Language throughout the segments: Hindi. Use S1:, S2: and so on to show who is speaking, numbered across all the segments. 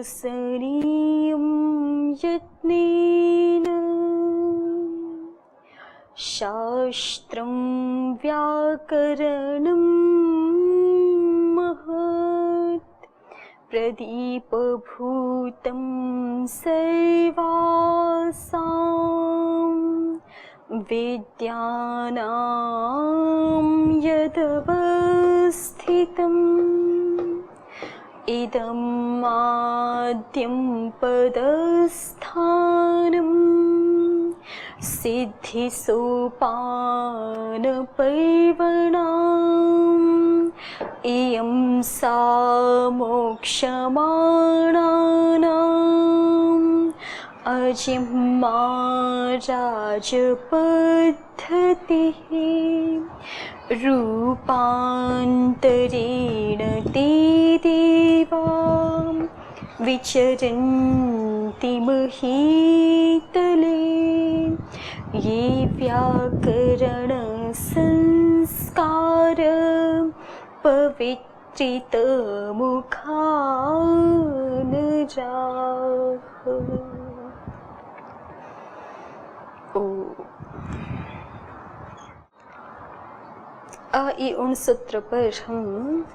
S1: अनुसरणीयं यत्नेन शास्त्रं व्याकरणं महत् प्रदीपभूतं सर्वासां विद्यानां यदवस्थितम् इदं आद्यं पदस्थानं सिद्धिसोपानपर्वणाम् इयं सा मोक्षमाणानाम् अजिह्मा राजपद्धतिः रूपान्तरेण ते देवा विचरन्ति महीतले ये व्याकरणसंस्कार पवित्रितमुखा नराः। ई उन सूत्र पर हम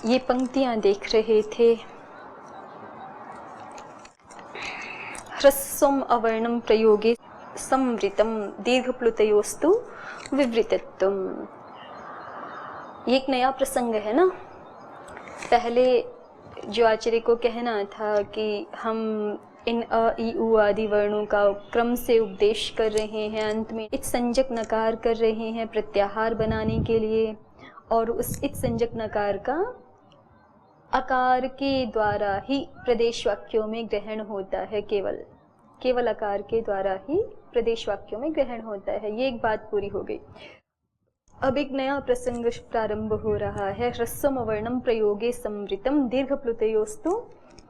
S1: ये पंक्तियां देख रहे थे। ह्रस्वम् अवर्णम प्रयोगे संवृतम दीर्घप्लुतयोस्तु विवृतत्वम। ये एक नया प्रसंग है ना। पहले जो आचार्य को कहना था कि हम इन अ ई उ आदि वर्णों का क्रम से उपदेश कर रहे हैं, अंत में इत संजक नकार कर रहे हैं प्रत्याहार बनाने के लिए, और उस इत संजक नकार का आकार के द्वारा ही प्रदेश वाक्यों में ग्रहण होता है। केवल आकार के द्वारा ही प्रदेश वाक्यों में ग्रहण होता है। ये एक बात पूरी हो गई। अब एक नया प्रसंग प्रारंभ हो रहा है। ह्रस्वम अवर्णम प्रयोगे संवृतम दीर्घप्लुतयोस्तु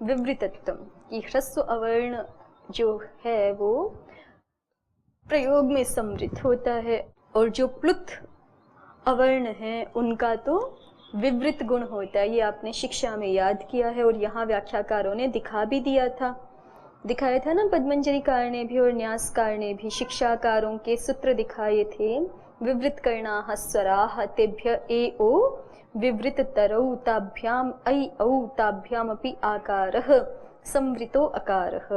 S1: विवृतत्वम। कि ह्रस्व अवर्ण जो है वो प्रयोग में संवृत होता है, और जो प्लुत अवर्ण है उनका तो विवृत गुण होता है। ये आपने शिक्षा में याद किया है, और यहाँ व्याख्याकारों ने दिखाया था ना। पद्मंजरीकार ने भी और न्यासकार ने भी शिक्षाकारों के सूत्र दिखाए थे। विवृत करणाः स्वराः तेभ्य ए ओ विवृत तरौ ताभ्याम ऐ औ ताभ्याम अपि आकारः संवृतो आकारः।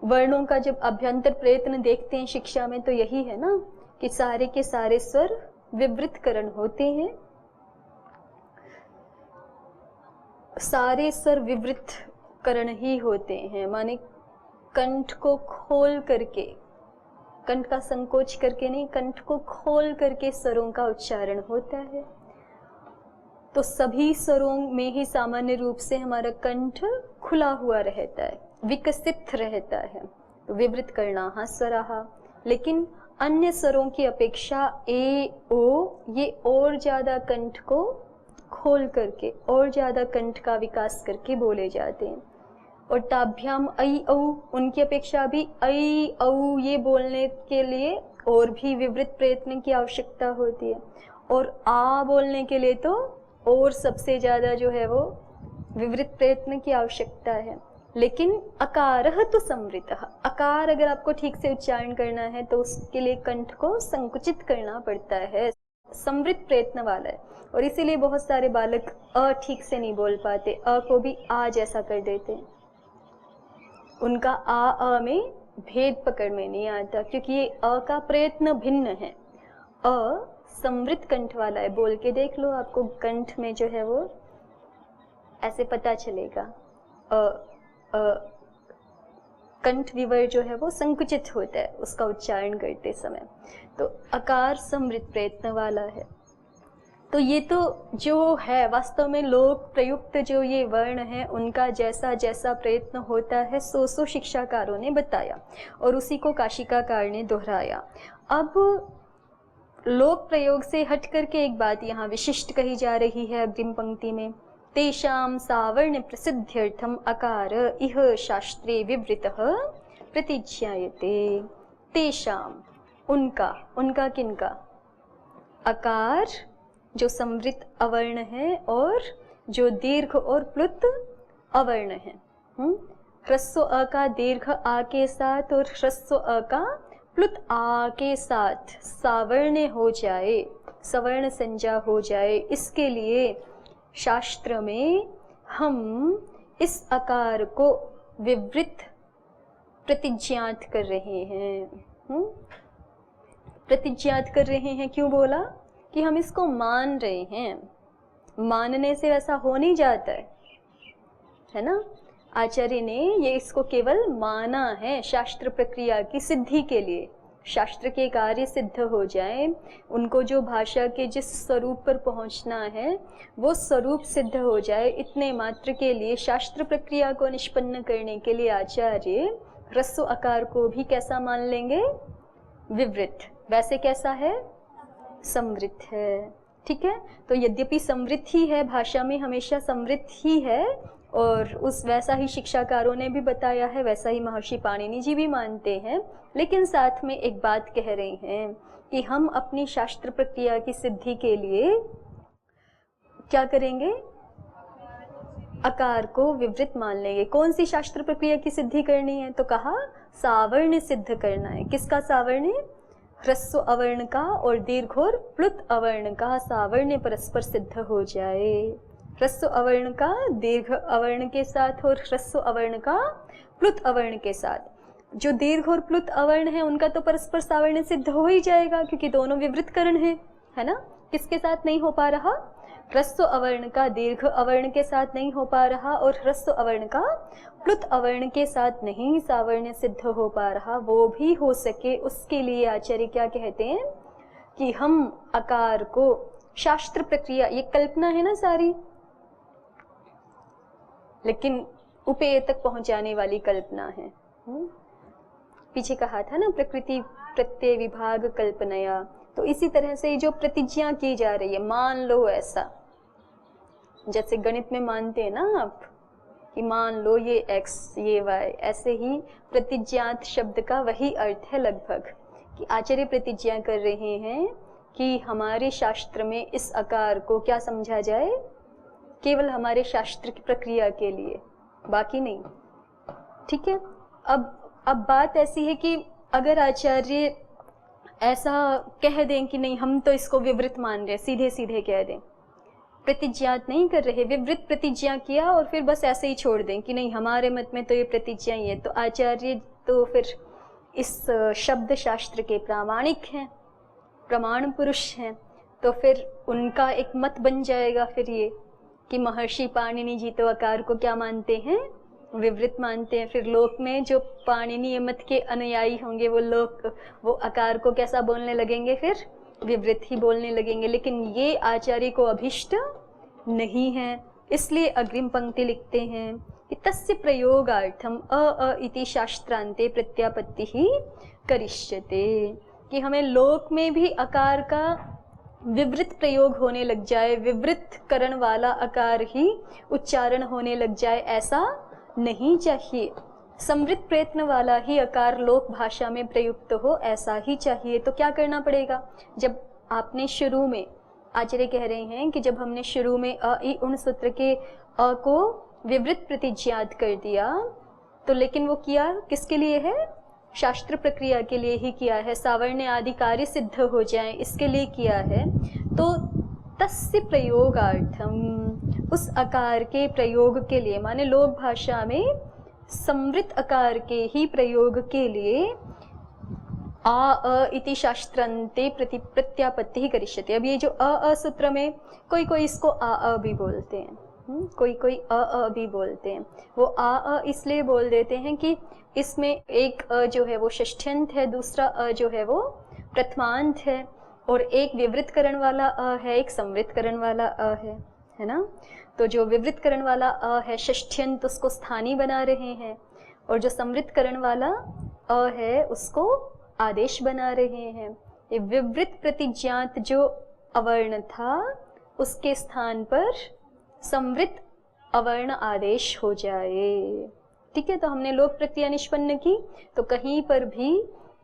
S1: वर्णों का जब अभ्यंतर प्रयत्न देखते हैं शिक्षा में तो यही है ना कि सारे के सारे स्वर विवृतकरण होते हैं। सारे स्वर विवृतकरण ही होते हैं, माने कंठ को खोल करके, कंठ का संकोच करके नहीं, कंठ को खोल करके स्वरों का उच्चारण होता है। तो सभी स्वरों में ही सामान्य रूप से हमारा कंठ खुला हुआ रहता है, विकसित रहता है, विवृत करणाः स्वराः। लेकिन अन्य स्वरों की अपेक्षा ए ओ ये और ज्यादा कंठ को खोल करके, और ज्यादा कंठ का विकास करके बोले जाते हैं। और ताभ्याम ऐ औ उनकी अपेक्षा भी ऐ औ ये बोलने के लिए और भी विवृत प्रयत्न की आवश्यकता होती है, और आ बोलने के लिए तो और सबसे ज्यादा जो है वो विवृत प्रयत्न की आवश्यकता है। लेकिन अकारः तो संवृतः, अकार अगर आपको ठीक से उच्चारण करना है तो उसके लिए कंठ को संकुचित करना पड़ता है, संवृत प्रयत्न वाला है। और इसीलिए बहुत सारे बालक अ ठीक से नहीं बोल पाते, अ को भी आ जैसा कर देते हैं। उनका अ में भेद पकड़ में नहीं आता, क्योंकि ये अ का प्रयत्न भिन्न है। अ संवृत कंठ वाला है। बोल के देख लो, आपको कंठ में जो है वो ऐसे पता चलेगा। कंठ विवर जो है वो संकुचित होता है उसका उच्चारण करते समय। तो आकार संवृत प्रयत्न वाला है। तो ये तो जो है वास्तव में लोक प्रयुक्त जो ये वर्ण है उनका जैसा जैसा प्रयत्न होता है सो शिक्षाकारों ने बताया, और उसी को काशिकाकार ने दोहराया। अब लोक प्रयोग से हट करके एक बात यहाँ विशिष्ट कही जा रही है अग्रिम पंक्ति में। तेषां सावर्ण प्रसिद्ध्यर्थम अकार इह शास्त्रे विवृतः प्रतिज्ञायते। तेषां उनका, उनका किनका? अकार जो समृद्ध अवर्ण है और जो दीर्घ और प्लुत अवर्ण है। ह्रस्व अ का दीर्घ आ के साथ और ह्रस्व अ का प्लुत आ के साथ सावर्ण हो जाए, सवर्ण संज्ञा हो जाए, इसके लिए शास्त्र में हम इस अकार को विवृत प्रतिज्ञात कर रहे हैं। प्रतिज्ञात कर रहे हैं, क्यों बोला? कि हम इसको मान रहे हैं। मानने से वैसा हो नहीं जाता है ना। आचार्य ने ये इसको केवल माना है शास्त्र प्रक्रिया की सिद्धि के लिए। शास्त्र के कार्य सिद्ध हो जाए, उनको जो भाषा के जिस स्वरूप पर पहुंचना है वो स्वरूप सिद्ध हो जाए, इतने मात्र के लिए शास्त्र प्रक्रिया को निष्पन्न करने के लिए आचार्य ह्रस्व अकार को भी कैसा मान लेंगे? विवृत। वैसे कैसा है? समृद्ध है। ठीक है, तो यद्यपि समृद्ध ही है, भाषा में हमेशा समृद्ध ही है, और उस वैसा ही शिक्षाकारों ने भी बताया है, वैसा ही महर्षि पाणिनि जी भी मानते हैं, लेकिन साथ में एक बात कह रहे हैं कि हम अपनी शास्त्र प्रक्रिया की सिद्धि के लिए क्या करेंगे? अकार को विवृत मान लेंगे। कौन सी शास्त्र प्रक्रिया की सिद्धि करनी है? तो कहा सावर्ण सिद्ध करना है। किसका सावर्ण? ह्रस्व अवर्ण का और दीर्घ और प्लुत अवर्ण का सावर्ण परस्पर सिद्ध हो जाए। ह्रस्व अवर्ण का दीर्घ अवर्ण के साथ और ह्रस्व अवर्ण का प्लुत अवर्ण के साथ। जो दीर्घ और प्लुत अवर्ण है उनका तो परस्पर सावर्ण सिद्ध हो ही जाएगा, क्योंकि दोनों विवृत करण है ना। किसके साथ नहीं हो पा रहा? ह्रस्व अवर्ण का दीर्घ अवर्ण के साथ नहीं हो पा रहा, और ह्रस्व अवर्ण का प्लुत अवर्ण के साथ नहीं सावर्ण सिद्ध हो पा रहा। वो भी हो सके उसके लिए आचार्य क्या कहते हैं कि हम अकार को शास्त्र प्रक्रिया, ये कल्पना है ना सारी, लेकिन उपेय तक पहुंचाने वाली कल्पना है। पीछे कहा था ना, प्रकृति प्रत्यय विभाग कल्पनया। तो इसी तरह से जो प्रतिज्ञा की जा रही है, मान लो ऐसा, जैसे गणित में मानते हैं ना आप कि मान लो ये x ये y, ऐसे ही प्रतिज्ञात शब्द का वही अर्थ है लगभग, कि आचार्य प्रतिज्ञा कर रहे हैं कि हमारे शास्त्र में इस आकार को क्या समझा जाए? केवल हमारे शास्त्र की प्रक्रिया के लिए, बाकी नहीं। ठीक है, अब बात ऐसी है कि अगर आचार्य ऐसा कह दें कि नहीं हम तो इसको विवृत मान रहे, सीधे सीधे कह दें, प्रतिज्ञात नहीं कर रहे, विवृत प्रतिज्ञा किया और फिर बस ऐसे ही छोड़ दें कि नहीं हमारे मत में तो ये प्रतिज्ञा ही है, तो आचार्य तो फिर इस शब्द शास्त्र के प्रामाणिक हैं, प्रमाण पुरुष हैं, तो फिर उनका एक मत बन जाएगा फिर ये कि महर्षि पाणिनि जी तो आकार को क्या मानते हैं? विवृत मानते हैं। फिर लोक में जो पाणिनीय मत के अनुयायी होंगे वो आकार को कैसा बोलने लगेंगे? फिर विवृत ही बोलने लगेंगे। लेकिन ये आचार्य को अभिष्ट नहीं है, इसलिए अग्रिम पंक्ति लिखते हैं कि तस्य प्रयोगार्थम अ इति शास्त्रांते प्रत्यापत्ति ही करिष्यते, कि हमें लोक में भी आकार का विवृत प्रयोग होने लग जाए, विवृत करण वाला आकार ही उच्चारण होने लग जाए, ऐसा नहीं चाहिए। समृद्ध प्रयत्न वाला ही आकार लोक भाषा में प्रयुक्त हो, ऐसा ही चाहिए। तो क्या करना पड़ेगा? जब आपने शुरू में, आचार्य कह रहे हैं कि जब हमने शुरू में अ इ उण सूत्र के अ को विवृत प्रतिज्ञात कर दिया, तो लेकिन वो किया किसके लिए है? शास्त्र प्रक्रिया के लिए ही किया है, सावर्ण आदि कार्य सिद्ध हो जाए इसके लिए किया है। तो तस्य प्रयोगार्थम, उस आकार के प्रयोग के लिए, माने लोक भाषा में समृद्ध आकार के ही प्रयोग के लिए अ इति शास्त्रांते प्रत्यापत्ति ही करिष्यते। अब ये जो अ सूत्र में कोई इसको अ भी बोलते हैं, कोई अ भी बोलते हैं। वो अ इसलिए बोल देते हैं कि इसमें एक अ जो है वो षष्ठ्यंत है, दूसरा अ जो है वो प्रथमांत है, और एक विवृत करण वाला अ है, एक समृद्ध करण वाला अ है ना। तो जो विवृत करण वाला अ है षष्ठ्यंत, उसको स्थानी बना रहे हैं, और जो समृद्ध करण वाला अ है उसको आदेश बना रहे हैं। ये विवृत प्रतिज्ञात जो अवर्ण था उसके स्थान पर समृद्ध अवर्ण आदेश हो जाए। ठीक है, तो हमने लोक प्रक्रिया निष्पन्न की, तो कहीं पर भी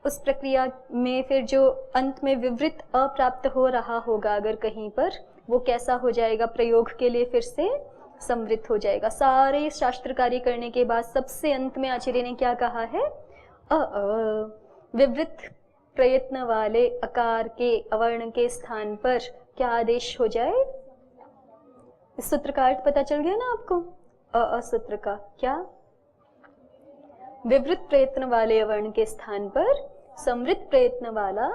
S1: उस प्रक्रिया में फिर जो अंत में विवृत अप्राप्त हो रहा होगा अगर कहीं पर, वो कैसा हो जाएगा, प्रयोग के लिए फिर से संवृत हो जाएगा। सारे शास्त्र कार्य करने के बाद सबसे अंत में आचार्य ने क्या कहा है, विवृत प्रयत्न वाले अकार के अवर्ण के स्थान पर क्या आदेश हो जाए। इस सूत्र का अर्थ पता चल गया ना आपको, सूत्र का क्या, विवृत प्रयत्न वाले अवर्ण के स्थान पर संवृत प्रयत्न वाला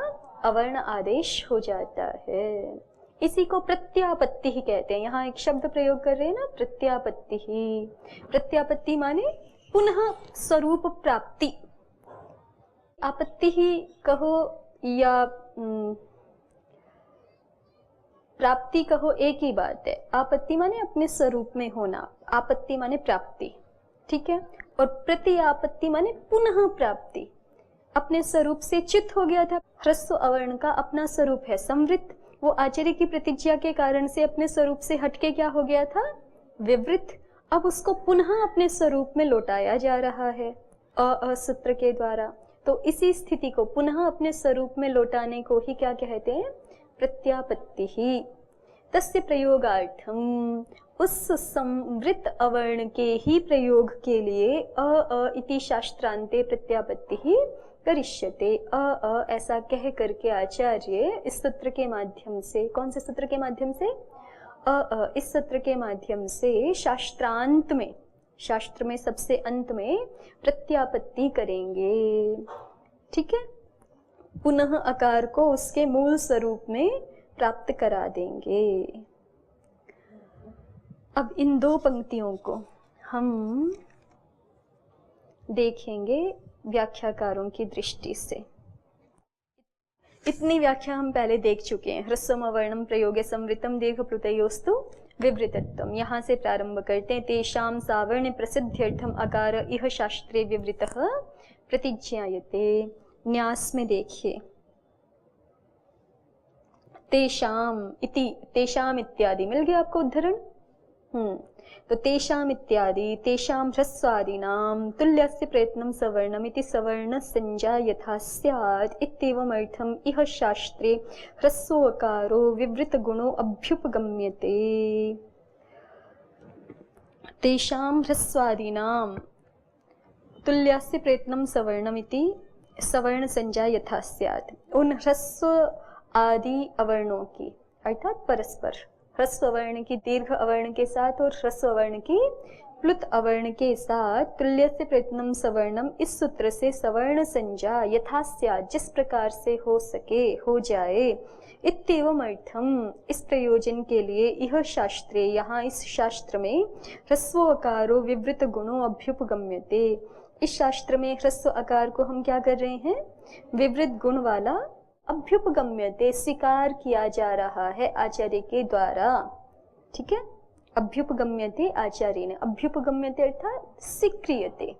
S1: अवर्ण आदेश हो जाता है। इसी को प्रत्यापत्ति ही कहते हैं। यहाँ एक शब्द प्रयोग कर रहे हैं ना, प्रत्यापत्ति ही। प्रत्यापत्ति माने पुनः स्वरूप प्राप्ति। आपत्ति ही कहो या प्राप्ति कहो, एक ही बात है। आपत्ति माने अपने स्वरूप में होना, आपत्ति माने प्राप्ति, ठीक है। और प्रति आपत्ति माने पुनः प्राप्ति। अपने स्वरूप से च्युत हो गया था, ह्रस्व अवर्ण का अपना स्वरूप है संवृत, वो आचार्य की प्रतिज्ञा के कारण से अपने स्वरूप से हटके क्या हो गया था, विवृत। अब उसको पुनः अपने स्वरूप में लौटाया जा रहा है सूत्र के द्वारा। तो इसी स्थिति को पुनः अपने स्वरूप में लौटाने को ही क्या कहते हैं, प्रत्यापत्ति ही। तस्य प्रयोगार्थम, उस संवृत अवर्ण के ही प्रयोग के लिए इति शास्त्रांते प्रत्यापत्ति ही करिष्यते। ऐसा कह करके आचार्य इस सूत्र के माध्यम से, कौन से सूत्र के माध्यम से, इस सूत्र के माध्यम से शास्त्रांत में, शास्त्र में सबसे अंत में प्रत्यापत्ति करेंगे, ठीक है। पुनः आकार को उसके मूल स्वरूप में प्राप्त करा देंगे। अब इन दो पंक्तियों को हम देखेंगे व्याख्याकारों की दृष्टि से। इतनी व्याख्या हम पहले देख चुके हैं। ह्रस्वम अवर्णम प्रयोगे संवृतम दीर्घ प्लुतयोस्तु विवृतत्वम। यहाँ से प्रारंभ करते हैं। तेषां सावर्ण प्रसिद्ध्यर्थम अकार इह शास्त्रे विवृतः प्रतिज्ञायते। न्यास में देखिए, तेषाम इति, तेषाम इत्यादि मिल गया आपको उद्धरण। तो तेषाम इत्यादि, तेषां ह्रस्वादीनां तुल्यस्य प्रयत्नं सवर्णम् इति सवर्ण संज्ञा यथा स्यात् इत्येवमर्थम् इह शास्त्रे ह्रस्वोऽकारो विवृत गुणो अभ्युपगम्यते। तेषां ह्रस्वादीनां तुल्यस्य प्रयत्नं सवर्णम् इति सवर्ण संज्ञा यथा स्यात्। उन ह्रस्व आदि अवर्णों की, अर्थात परस्पर ह्रस्व अवर्ण की दीर्घ अवर्ण के साथ और ह्रस्व अवर्ण की प्लुत अवर्ण के साथ तुल्य से प्रयत्नम सवर्णम, इस सूत्र से सवर्ण संज्ञा यथा स्यात्, जिस प्रकार से हो सके हो जाए। इत्येवम अर्थम, इस प्रयोजन के लिए यह शास्त्रे, यहाँ इस शास्त्र में ह्रस्व अकारो विवृत गुणों अभ्युपगम्यते। इस शास्त्र में ह्रस्व अकार को हम क्या कर रहे हैं, विवृत गुण वाला अभ्युपगम्यते, स्वीकार किया जा रहा है आचार्य के द्वारा, ठीक है। अभ्युपगम्यते आचार्य ने, अभ्युपगम्यते अर्थात स्वीक्रियते।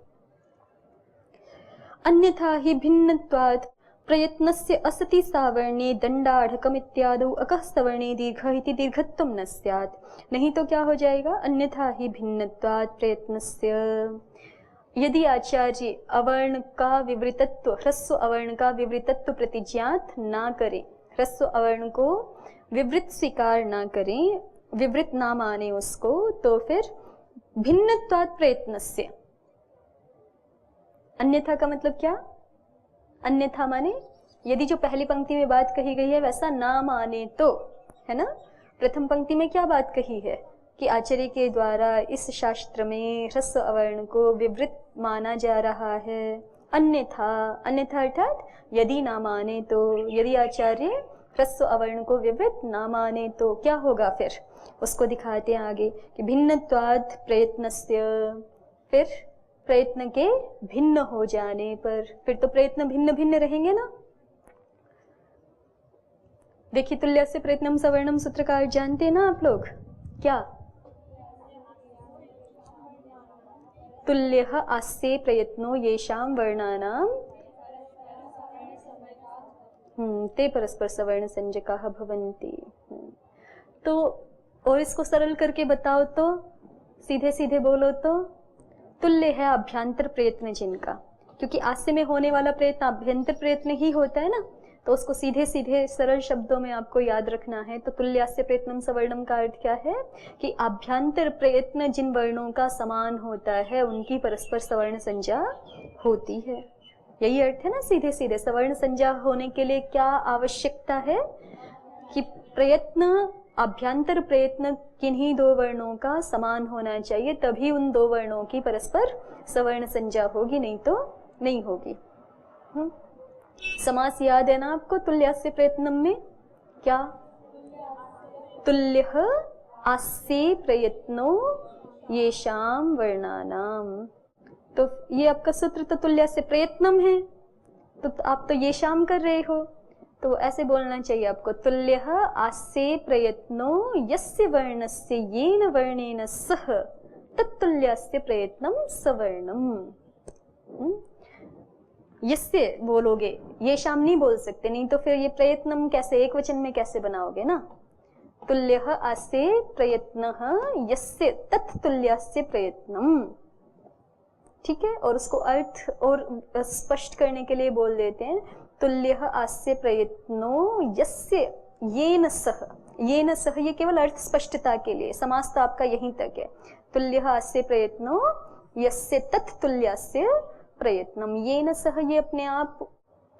S1: अन्यथा ही भिन्नत्वात् प्रयत्नस्य असति सावर्णे दंडाढ़कम इत्यादौ अकः सवर्णे दीर्घ इति दीर्घत्वं न स्यात्। नहीं तो क्या हो जाएगा, अन्यथा ही भिन्नत्वात् प्रयत्नस्य, यदि आचार्य अवर्ण का विवृतत्व, ह्रस्व अवर्ण का विवृतत्व प्रतिज्ञात ना करें, ह्रस्व अवर्ण को विवृत स्वीकार ना करें, विवृत ना माने उसको, तो फिर भिन्नत्वात् प्रयत्नस्य, अन्यथा का मतलब क्या, अन्यथा माने यदि जो पहली पंक्ति में बात कही गई है वैसा ना माने तो, है ना। प्रथम पंक्ति में क्या बात कही है कि आचार्य के द्वारा इस शास्त्र में ह्रस्व अवर्ण को विवृत माना जा रहा है। अन्यथा, अन्यथा अर्थात यदि ना माने तो, यदि आचार्य ह्रस्व अवर्ण को विवृत ना माने तो क्या होगा, फिर उसको दिखाते हैं आगे कि भिन्नत्वात् प्रयत्नस्य, फिर प्रयत्न के भिन्न हो जाने पर, फिर तो प्रयत्न भिन्न भिन्न रहेंगे ना। देखिए, तुल्य से प्रयत्नम सवर्णम सूत्रकार जानते हैं ना आप लोग, क्या तुल्यः आस्ते प्रयत्नो येषां वर्णानां ते परस्पर सवर्ण संज्ञकाः भवन्ति। तो और इसको सरल करके बताओ तो, सीधे सीधे बोलो तो, तुल्य है अभ्यांतर प्रयत्न जिनका, क्योंकि आस्य में होने वाला प्रयत्न अभ्यंतर प्रयत्न ही होता है ना, तो उसको सीधे सीधे सरल शब्दों में आपको याद रखना है। तो तुल्यास्य प्रयत्नम सवर्णम का अर्थ क्या है कि आभ्यंतर प्रयत्न जिन वर्णों का समान होता है उनकी परस्पर सवर्ण संज्ञा होती है। यही अर्थ है ना सीधे सीधे। सवर्ण संज्ञा होने के लिए क्या आवश्यकता है कि प्रयत्न, आभ्यंतर प्रयत्न किन्हीं दो वर्णों का समान होना चाहिए, तभी उन दो वर्णों की परस्पर सवर्ण संज्ञा होगी, नहीं तो नहीं होगी। समास याद है ना आपको तुल्यास्य प्रयत्नम में? क्या? तुल्यः आस्य प्रयत्नो येषाम वर्णानाम। तो ये आपका सूत्र तो तुल्यास्य प्रयत्नम है, तो आप तो येषाम कर रहे हो, तो ऐसे बोलना चाहिए आपको, तुल्यः आस्य प्रयत्नो यस्य वर्णस्य येन वर्णेन सह तत्तुल्यस्य प्रयत्नम सवर्णम। यस्य बोलोगे, ये शाम नहीं बोल सकते, नहीं तो फिर ये प्रयत्नम कैसे एक वचन में कैसे बनाओगे ना। तुल्यः आस्य प्रयत्नः यस्य तत्तुल्यस्य प्रयत्नम, ठीक है। और उसको अर्थ और स्पष्ट करने के लिए बोल देते हैं, तुल्यः आस्य प्रयत्नो यस्य येन सह। येन सह ये केवल अर्थ स्पष्टता के लिए, समास तो आपका यहीं तक है। तुल्यः आस्य प्रयत्नो यस्य तत्तुल्यस्य प्रयत्नम। येन सह ये अपने आप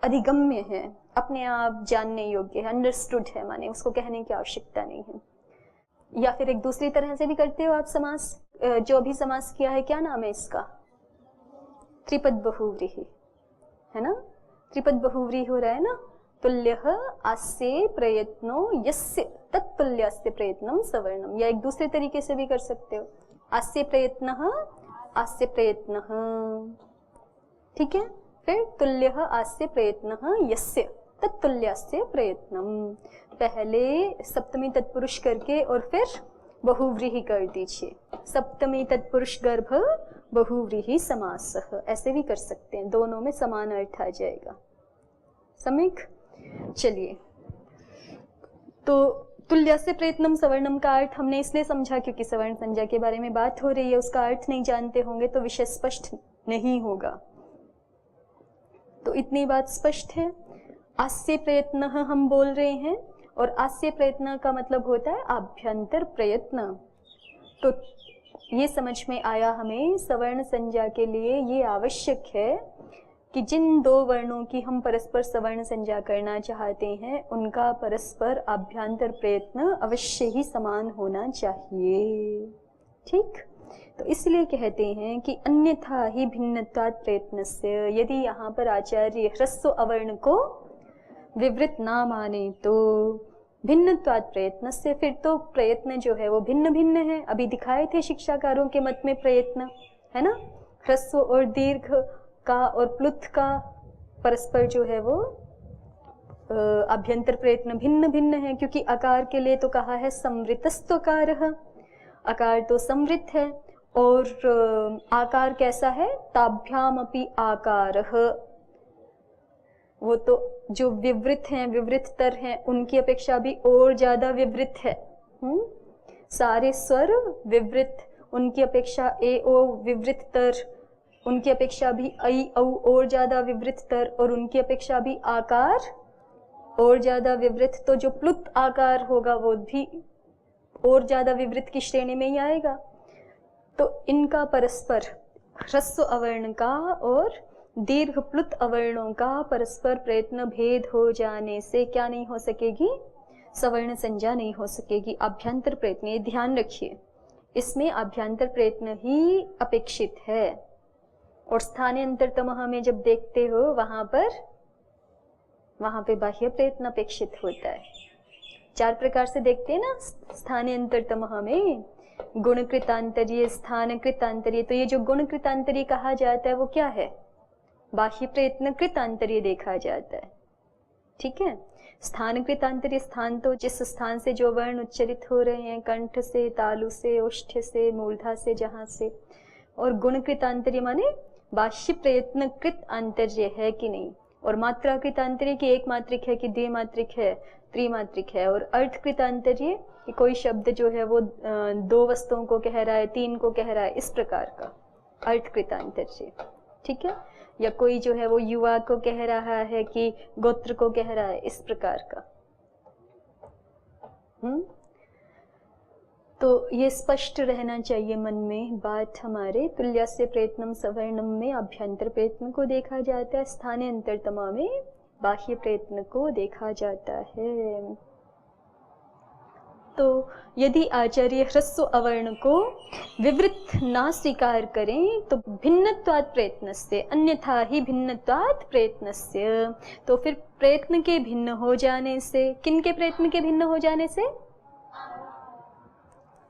S1: अधिगम्य है, अपने आप जानने योग्य है, अंडरस्टूड है, माने उसको कहने की आवश्यकता नहीं है। या फिर एक दूसरी तरह से भी करते हो आप समास, जो अभी समास किया है, क्या नाम है इसका? त्रिपद बहुव्रीहि, है ना? त्रिपद बहुव्रीहि हो रहा है ना। तुल्यः आस्य प्रयत्नो यस्य तत्तुल्यस्य प्रयत्नम सवर्णम। या एक दूसरे तरीके से भी कर सकते हो, आस्य प्रयत्नः आस्य प्रयत्नः, ठीक है। फिर तुल्यः आस्य प्रयत्नः यस्य तत्तुल्यस्य प्रयत्नम। पहले सप्तमी तत्पुरुष करके और फिर बहुव्रीहि कर दीजिए। सप्तमी तत्पुरुष गर्भ बहुव्रीहि समासः, ऐसे भी कर सकते हैं, दोनों में समान अर्थ आ जाएगा। सम्यक? चलिए, तो तुल्यस्य प्रयत्नम सवर्णम का अर्थ हमने इसलिए समझा क्योंकि सवर्ण संज्ञा के बारे में बात हो रही है, उसका अर्थ नहीं जानते होंगे तो विषय स्पष्ट नहीं होगा। तो इतनी बात स्पष्ट है। आस्य प्रयत्न हम बोल रहे हैं, और आस्य प्रयत्न का मतलब होता है आभ्यंतर प्रयत्न। तो ये समझ में आया हमें सवर्ण संज्ञा के लिए ये आवश्यक है कि जिन दो वर्णों की हम परस्पर सवर्ण संज्ञा करना चाहते हैं उनका परस्पर आभ्यंतर प्रयत्न अवश्य ही समान होना चाहिए, ठीक। तो इसलिए कहते हैं कि अन्यथा ही भिन्नत्वात् प्रयत्नस्य, यदि यहाँ पर आचार्य ह्रस्व अवर्ण को विवृत ना माने तो भिन्नत्वात् प्रयत्नस्य, फिर तो प्रयत्न जो है वो भिन्न भिन्न है। अभी दिखाए थे शिक्षाकारों के मत में प्रयत्न, है ना, ह्रस्व और दीर्घ का और प्लुत का परस्पर जो है वो अभ्यंतर प्रयत्न भिन्न भिन्न है, क्योंकि आकार के लिए तो कहा है संवृतस्त्वकारः, आकार तो संवृत है, और आकार कैसा है? ताभ्यामपि आकारः, वो तो जो विवृत हैं, विवृततर हैं, उनकी अपेक्षा भी और ज्यादा विवृत है। सारे स्वर विवृत, उनकी अपेक्षा ए ओ विवृततर, उनकी अपेक्षा भी ऐ औ और ज्यादा विवृततर, और उनकी अपेक्षा भी आकार और ज्यादा विवृत। तो जो प्लुत आकार होगा वो भी और ज्यादा विवृत की श्रेणी में ही आएगा। तो इनका परस्पर ह्रस्व अवर्ण का और दीर्घ प्लुत अवर्णों का परस्पर प्रयत्न भेद हो जाने से क्या नहीं हो सकेगी? सवर्ण संज्ञा नहीं हो सकेगी, आभ्यंतर प्रयत्न। ये ध्यान रखिए, इसमें आभ्यंतर प्रयत्न ही अपेक्षित है। और स्थानांतरतमः में जब देखते हो वहां पे बाह्य प्रयत्न अपेक्षित होता है। 4 प्रकार से देखते हैं ना स्थानांतरतमः में, गुणकृतांतरीय, स्थानकृतांतरीय। तो ये जो गुणकृतांतरीय कहा जाता है वो क्या है? बाह्य प्रयत्न कृतांतरीय देखा जाता है, ठीक है। स्थानकृतांतरीय, स्थान तो जिस स्थान से जो वर्ण उच्चरित हो रहे हैं, कंठ से, तालु से, ओष्ठ से, मूर्धा से, जहां से। और गुणकृतांतरीय माने बाह्य प्रयत्न कृत आंतर्य है कि नहीं, और मात्रा कृतांतरीय की एक मात्रिक है कि द्विमात्रिक है, त्रिमात्रिक है। और अर्थ कृतांतरीय कि कोई शब्द जो है वो 2 वस्तुओं को कह रहा है, 3 को कह रहा है, इस प्रकार का अर्थ कृतांतर्य, ठीक है। या कोई जो है वो युवा को कह रहा है कि गोत्र को कह रहा है, इस प्रकार का। तो ये स्पष्ट रहना चाहिए मन में बात हमारे। तुल्यस्य प्रयत्नम सवर्णम में अभ्यंतर प्रयत्न को देखा जाता है, स्थाने अंतरतमा में बाह्य प्रयत्न को देखा जाता है। तो यदि आचार्य ह्रस्व अवर्ण को विवृत ना स्वीकार करें तो भिन्नत्वात् प्रयत्नस्य, अन्यथा ही भिन्नत्वात् प्रयत्नस्य, तो फिर प्रयत्न के भिन्न हो जाने से, किन के प्रयत्न के भिन्न हो जाने से?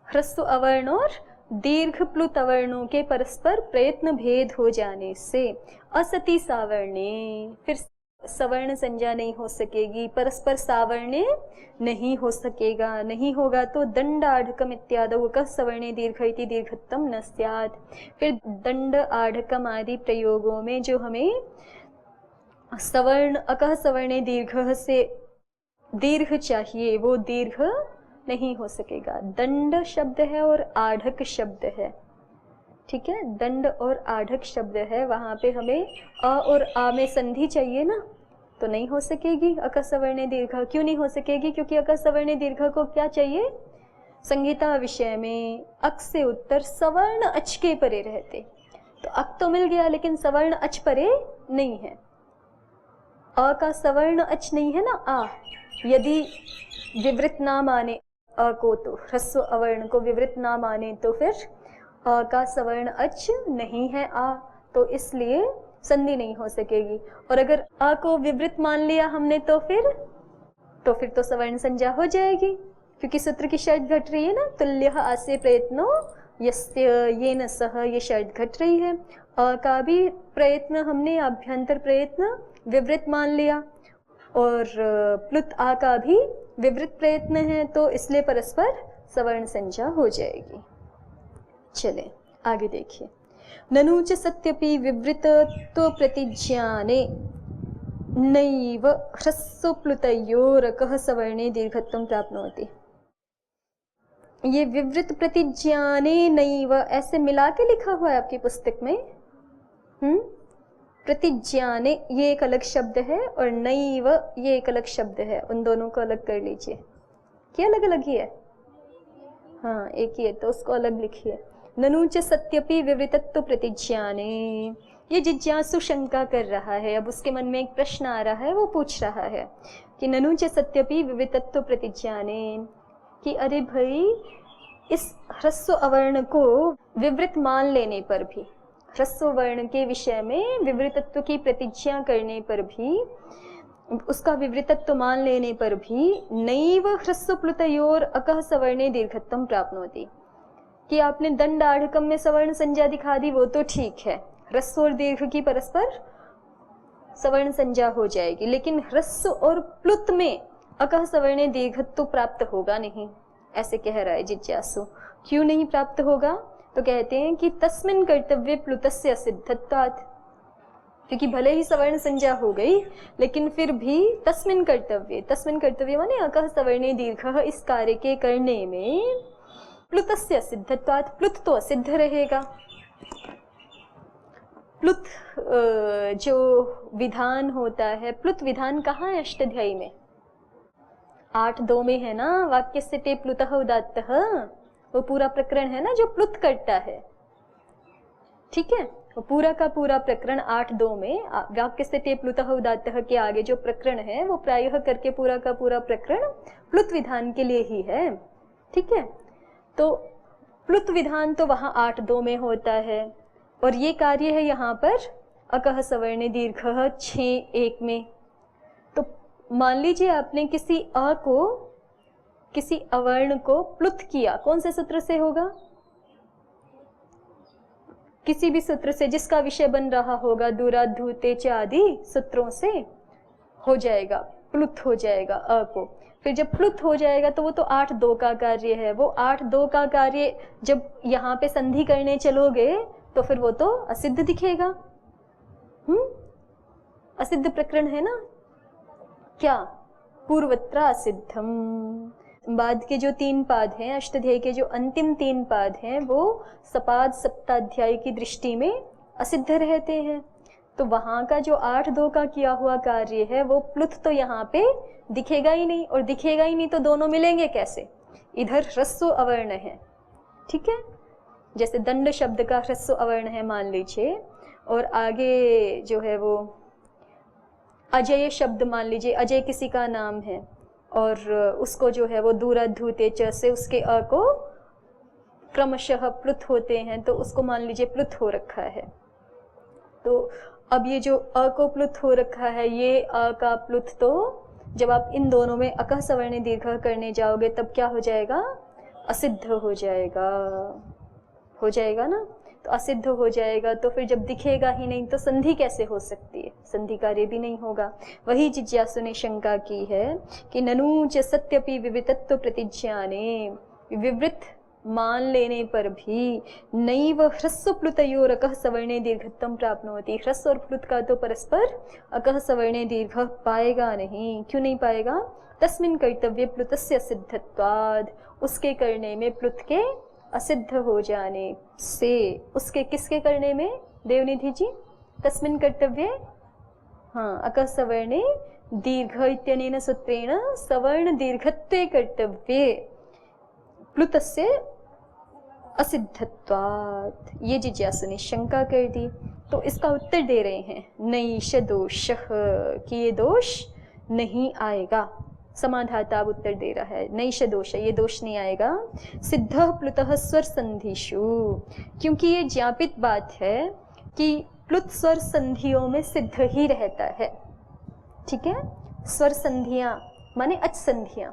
S1: ह्रस्व अवर्ण और दीर्घ प्लुत अवर्णों के परस्पर प्रयत्न भेद हो जाने से असति सावर्णे, फिर सवर्ण संज्ञा नहीं हो सकेगी, परस्पर सावर्णे नहीं हो सकेगा, नहीं होगा तो दंड आढ़कम इत्यादि क सवर्णे दीर्घ इति दीर्घत्वम न स्यात्। फिर दंड आढ़कम आदि प्रयोगों में जो हमें सवर्ण अकः सवर्णे दीर्घ से दीर्घ चाहिए वो दीर्घ नहीं हो सकेगा। दंड शब्द है और आढ़क शब्द है, ठीक है, दंड और आढ़क शब्द है, वहां पे हमें अ और आ में संधि चाहिए ना, तो नहीं हो सकेगी अक सवर्णे दीर्घ। क्यों नहीं हो सकेगी? क्योंकि अक सवर्णे दीर्घ को क्या चाहिए? संहिता विषय में अक से उत्तर सवर्ण अच के परे रहते, तो अक तो मिल गया लेकिन सवर्ण अच परे नहीं है। अ का सवर्ण अच नहीं है ना, आ, यदि विवृत ना माने अ को, तो ह्रस्व अवर्ण को विवृत ना माने तो फिर अ का सवर्ण अच नहीं है आ, तो इसलिए संधि नहीं हो सकेगी। और अगर अ को विवृत मान लिया हमने तो फिर तो सवर्ण संज्ञा हो जाएगी, क्योंकि सूत्र की शर्त घट रही है ना, तुल्यः आस्य प्रयत्नो यस्य येन सह, ये शर्त घट रही है। अ का भी प्रयत्न हमने अभ्यंतर प्रयत्न विवृत मान लिया और प्लुत आ का भी विवृत प्रयत्न है, तो इसलिए परस्पर सवर्ण संज्ञा हो जाएगी। चले आगे देखिए। ननु च सत्यपि विवृतत्व प्रतिज्ञाने नैव ह्रस्व प्लुतयोरकः सवर्णे दीर्घत्वं प्राप्नोति। ये विवृत प्रतिज्ञाने नैव ऐसे मिला के लिखा हुआ है आपकी पुस्तक में। प्रतिज्ञाने ये एक अलग शब्द है और नैव ये एक अलग शब्द है, उन दोनों को अलग कर लीजिए। क्या अलग अलग ही है? हाँ एक ही है, तो उसको अलग लिखिए। ननु च सत्यपि विवृतत्व प्रतिज्ञाने, ये जिज्ञासु शंका कर रहा है, अब उसके मन में एक प्रश्न आ रहा है, वो पूछ रहा है कि ननु च सत्यपि विवृतत्व प्रतिज्ञाने, कि अरे भाई इस ह्रस्व अवर्ण को विवृत मान लेने पर भी, ह्रस्व वर्ण के विषय में विवृतत्व की प्रतिज्ञा करने पर भी, उसका विवृतत्व मान लेने पर भी नैव ह्रस्व प्लुतयोर अकः सवर्णे दीर्घत्वं प्राप्नोति, कि आपने दंड आढ़कम में सवर्ण संज्ञा दिखा दी, वो तो ठीक है, ह्रस्व और दीर्घ की परस्पर सवर्ण संज्ञा हो जाएगी, लेकिन ह्रस्व और प्लुत में अकः सवर्णे दीर्घत्व प्राप्त होगा नहीं, ऐसे कह रहा है जिज्ञासु। क्यों नहीं प्राप्त होगा? तो कहते हैं कि तस्मिन् कर्तव्ये प्लुतस्य असिद्धत्वात्, क्योंकि भले ही सवर्ण संज्ञा हो गई लेकिन फिर भी तस्मिन् कर्तव्य माने अकः सवर्णे दीर्घ, इस कार्य के करने में प्लुतस्य असिद्धत्वात्, प्लुत तो असिद्ध रहेगा। प्लुत जो विधान होता है, प्लुत विधान कहाँ है अष्टाध्यायी में? 8.2 में है ना, वाक्यस्य ते प्लुतः उदात्तः, वो पूरा प्रकरण है ना जो प्लुत करता है, ठीक है, वो पूरा का पूरा प्रकरण 8.2 में वाक्यस्य ते प्लुतः उदात्तः के आगे जो प्रकरण है वो प्रायः करके पूरा का पूरा प्रकरण प्लुत विधान के लिए ही है, ठीक है। तो प्लुत विधान तो वहाँ 8.2 में होता है और ये कार्य है यहाँ पर अकः सवर्णे दीर्घ 6.1 में। तो मान लीजिए आपने किसी अ को, किसी अवर्ण को प्लुत किया, कौन से सूत्र से होगा? किसी भी सूत्र से जिसका विषय बन रहा होगा, दूरा धूते च आदि सूत्रों से हो जाएगा, प्लुत हो जाएगा अ को। फिर जब प्लुत हो जाएगा तो वो तो 8.2 का कार्य है, वो 8.2 का कार्य जब यहाँ पे संधि करने चलोगे तो फिर वो तो असिद्ध दिखेगा। असिद्ध प्रकरण है ना, क्या? पूर्वत्र असिद्धम। बाद के जो 3 पाद हैं, अष्टाध्यायी के जो अंतिम 3 पाद हैं, वो सपाद सप्ताध्यायी की दृष्टि में असिद्ध रहते हैं। तो वहां का जो 8-2 का किया हुआ कार्य है वो प्लुत तो यहाँ पे दिखेगा ही नहीं, और दिखेगा ही नहीं तो दोनों मिलेंगे कैसे? इधर ह्रस्व अवर्ण है, ठीक है, जैसे दंड शब्द का ह्रस्व अवर्ण है मान लीजिए, और आगे जो है वो अजय शब्द मान लीजिए, अजय किसी का नाम है और उसको जो है वो दूराधूते च से उसके अ को क्रमशः प्लुत होते हैं, तो उसको मान लीजिए प्लुत हो रखा है। तो अब ये जो अ को प्लुत हो रखा है, ये अ का प्लुत, तो जब आप इन दोनों में अकः सवर्ण दीर्घ करने जाओगे तब क्या हो जाएगा? असिद्ध हो जाएगा, हो जाएगा ना। तो असिद्ध हो जाएगा, तो फिर जब दिखेगा ही नहीं तो संधि कैसे हो सकती है? संधि कार्य भी नहीं होगा। वही जिज्ञासु ने शंका की है कि ननु च सत्यपि विवृतत्व प्रतिज्ञाने, विवृत मान लेने पर भी नैव ह्रस्व प्लुतयोर अकः सवर्णे दीर्घत्वं प्राप्नोति, ह्रस्व और प्लुत का तो परस्पर अकः सवर्णे दीर्घ पाएगा नहीं। क्यों नहीं पाएगा? तस्मिन् कर्तव्ये प्लुतस्य सिद्धत्वाद, उसके करने में प्लुत के असिद्ध हो जाने से। उसके किसके करने में देवनिधि जी? तस्मिन् कर्तव्ये, हाँ, अकः सवर्णे दीर्घ इत्यनेन सूत्रेण सवर्ण दीर्घत्वे कर्तव्ये प्लुतस्य असिद्धत्वात्, ये जिज्ञासु ने शंका कर दी। तो इसका उत्तर दे रहे हैं नैष दोषः, कि ये दोष नहीं आएगा। समाधाता उत्तर दे रहा है नैष दोष, ये दोष नहीं आएगा। सिद्धः प्लुतः स्वर संधिषु, क्योंकि ये ज्ञापित बात है कि प्लुत स्वर संधियों में सिद्ध ही रहता है, ठीक है। स्वर संधियां माने अच संधियां,